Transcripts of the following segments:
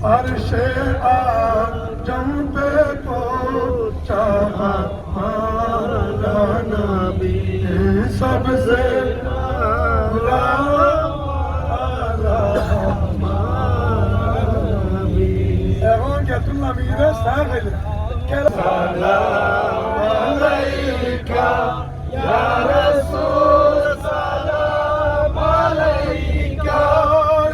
अर्शे आजम पे पहुंचा हमारा नबी सबसे आला नबी। এখন কেতুল্লাহ মিরে সার হইলে সালাম আলাইকা ইয়া রাসূল সালাম আলাইকা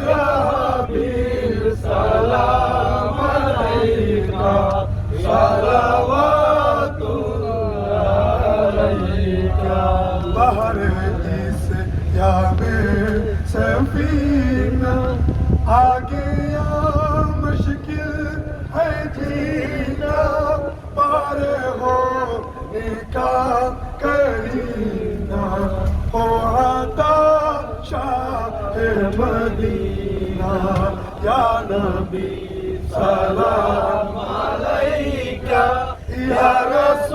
ইয়া হাবিব সালাম আলাইকা সালাওয়াতুল্লাহ আলাইকা। বাহরে ইস याबे सफीना आ गया मुश्किल है जीना पार हो निकाह करीना हो आता शाह मदीना या नबी सलाम अलैका या रसूल